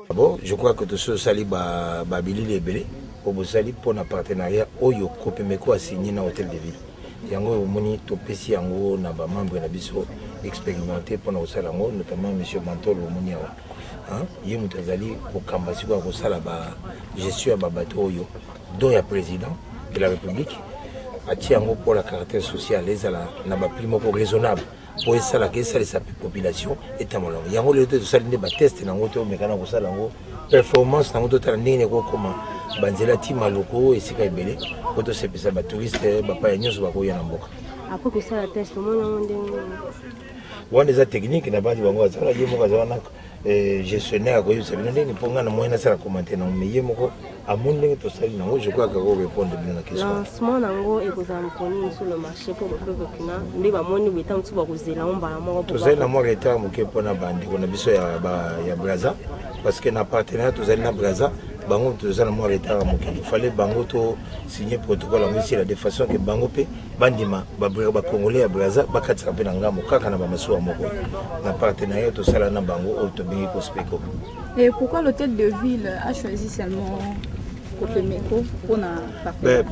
Bon, je crois que tout ce sali babili les belé pour vous sali pour un partenariat Oyo Copemeko a signé dans l'hôtel de ville. Yango moni topesi yango na ba membre na biso expérimenté pour na sala ngo notamment monsieur Mantolo moni awa. Hein, yemu tazali ko kambasi ko sala ba gestion ba bateau Oyo dont il y a président de la République a tiango pour la caractère social les ala na ba primo raisonnable. Pour ça la population est à mon Il y a un test dans notre performance dans notre année comment banzela tima loko et c'est quand belé auto c'est ça ba touriste ba pa nyoso ba ko yana mboka après que ça la test mon on des techniques na ba di bango za la yemo ka za na gestionnaire ko yusa bino ni ponga na moyena sala commenter na mais yemo ko amunde to sali na je crois que ko répondre bien la question lancement nango et ko za mkoni sur le marché pour le peuple kina ndi ba moni bitam tu ba ko zela on ba mo to zela mo reta mo ke pona bandi ko na biso ya Braza parce que na partenaire to zela na Braza bango to zela mo reta mo ke il fallait bango to signer protocole en ici de façon que bango pe bandima ba congolais à Braza ba katsa pe na ngamo kaka na ba masuwa moko na partenariat to sala na bango auto bi ko speko. Et pourquoi l'hôtel de ville a choisi seulement Copemeko pour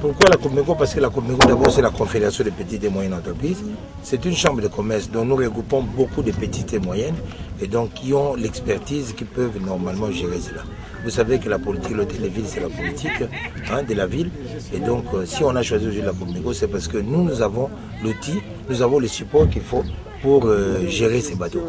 pourquoi la Copemeko? Parce que la Copemeko d'abord c'est la Confédération des petites et moyennes entreprises. C'est une chambre de commerce dont nous regroupons beaucoup de petites et moyennes et donc qui ont l'expertise qui peuvent normalement gérer cela. Vous savez que la politique, l'hôtel de ville c'est la politique de la ville et donc si on a choisi aujourd'hui la Copemeko c'est parce que nous avons l'outil, nous avons le support qu'il faut pour gérer ces bateaux.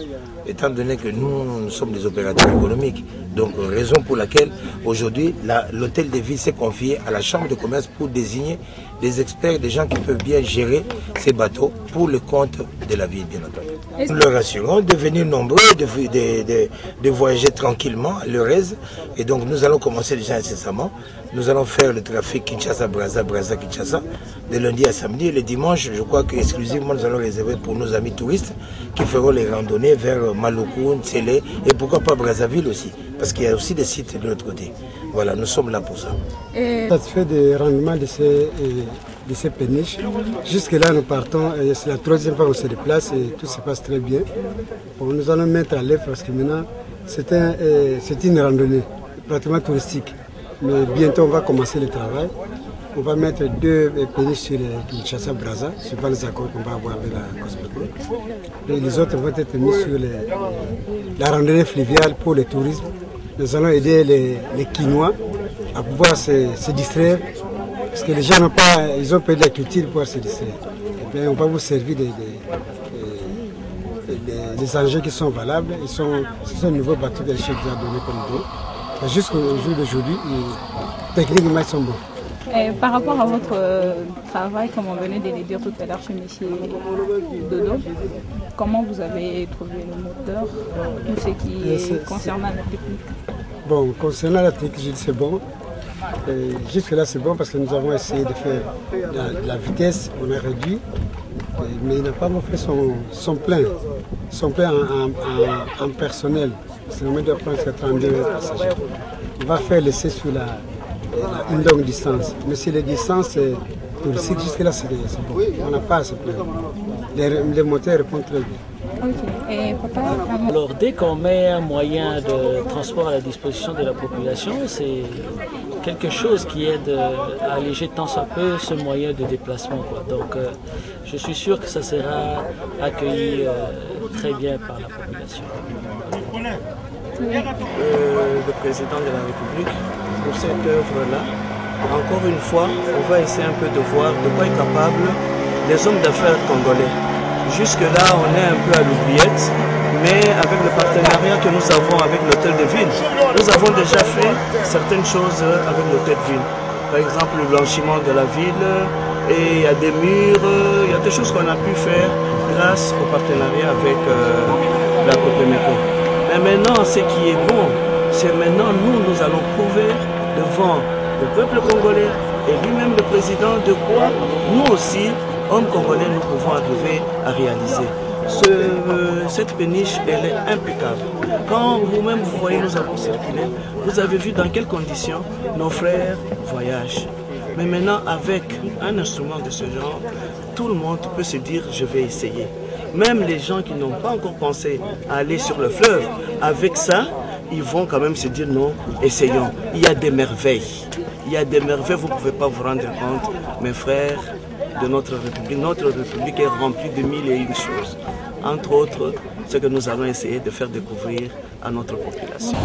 Étant donné que nous sommes des opérateurs économiques, donc raison pour laquelle aujourd'hui l'hôtel de ville s'est confié à la chambre de commerce pour désigner des experts, des gens qui peuvent bien gérer ces bateaux pour le compte de la ville, bien entendu. Nous leur assurons de venir nombreux, de voyager tranquillement à leur aise. Et donc nous allons commencer déjà incessamment. Nous allons faire le trafic Kinshasa-Braza, Braza-Kinshasa, de lundi à samedi. Et le dimanche, je crois qu'exclusivement nous allons réserver pour nos amis touristes qui feront les randonnées vers Maloko, Ntsele et pourquoi pas Brazzaville aussi. Parce qu'il y a aussi des sites de l'autre côté. Voilà, nous sommes là pour ça. Satisfait des rendements de ces péniches. Jusque-là, nous partons. C'est la troisième fois qu'on se déplace et tout se passe très bien. Bon, nous allons mettre à l'œuvre parce que maintenant, c'est une randonnée pratiquement touristique. Mais bientôt, on va commencer le travail. On va mettre 2 péniches sur Kinshasa Braza, suivant les accords qu'on va avoir avec la Cosmeco. Et les autres vont être mis sur la randonnée fluviale pour le tourisme. Nous allons aider les Quinois à pouvoir se distraire. Parce que les gens n'ont pas, ils ont perdu la culture pour pouvoir se distraire. Et bien, on va vous servir des engins qui sont valables. C'est un nouveau bateau que le chef nous a donné comme dos. Jusqu'au jour d'aujourd'hui, techniquement, ils sont bons. Et par rapport à votre travail, comme on venait de le dire tout à l'heure chez M. Dodo, comment vous avez trouvé le moteur, tout ce qui est concernant la technique? Bon, concernant la technique, c'est bon. Jusque-là, c'est bon parce que nous avons essayé de faire la vitesse, on a réduit, mais il n'a pas fait son plein. Son plein en personnel. C'est le moment de prendre 32 passagers. On va faire l'essai sur une longue distance. Mais si les distances touristiques, jusque-là, c'est bon. On n'a pas à se plaindre. Les moteurs répondent très bien. Okay. Et papa, alors, dès qu'on met un moyen de transport à la disposition de la population, c'est quelque chose qui aide à alléger tant soit peu ce moyen de déplacement, quoi. Donc, je suis sûr que ça sera accueilli très bien par la population. Le président de la République, pour cette œuvre-là, encore une fois, on va essayer un peu de voir de quoi est capable les hommes d'affaires congolais. Jusque-là, on est un peu à l'oubliette, mais avec le partenariat que nous avons avec l'hôtel de ville, nous avons déjà fait certaines choses avec l'hôtel de ville. Par exemple, le blanchiment de la ville, et il y a des murs, il y a des choses qu'on a pu faire grâce au partenariat avec la Copemeko. Mais maintenant, ce qui est bon, c'est maintenant nous allons prouver devant le peuple congolais et lui-même le président de quoi nous aussi, hommes congolais, nous pouvons arriver à réaliser. cette péniche, elle est impeccable. Quand vous-même vous voyez, nous avons circulé, vous avez vu dans quelles conditions nos frères voyagent. Mais maintenant, avec un instrument de ce genre, tout le monde peut se dire « je vais essayer ». Même les gens qui n'ont pas encore pensé à aller sur le fleuve, avec ça, ils vont quand même se dire « non, essayons ». Il y a des merveilles. Il y a des merveilles, vous ne pouvez pas vous rendre compte, mes frères, de notre République. Notre République est remplie de mille et une choses. Entre autres, ce que nous allons essayer de faire découvrir à notre population.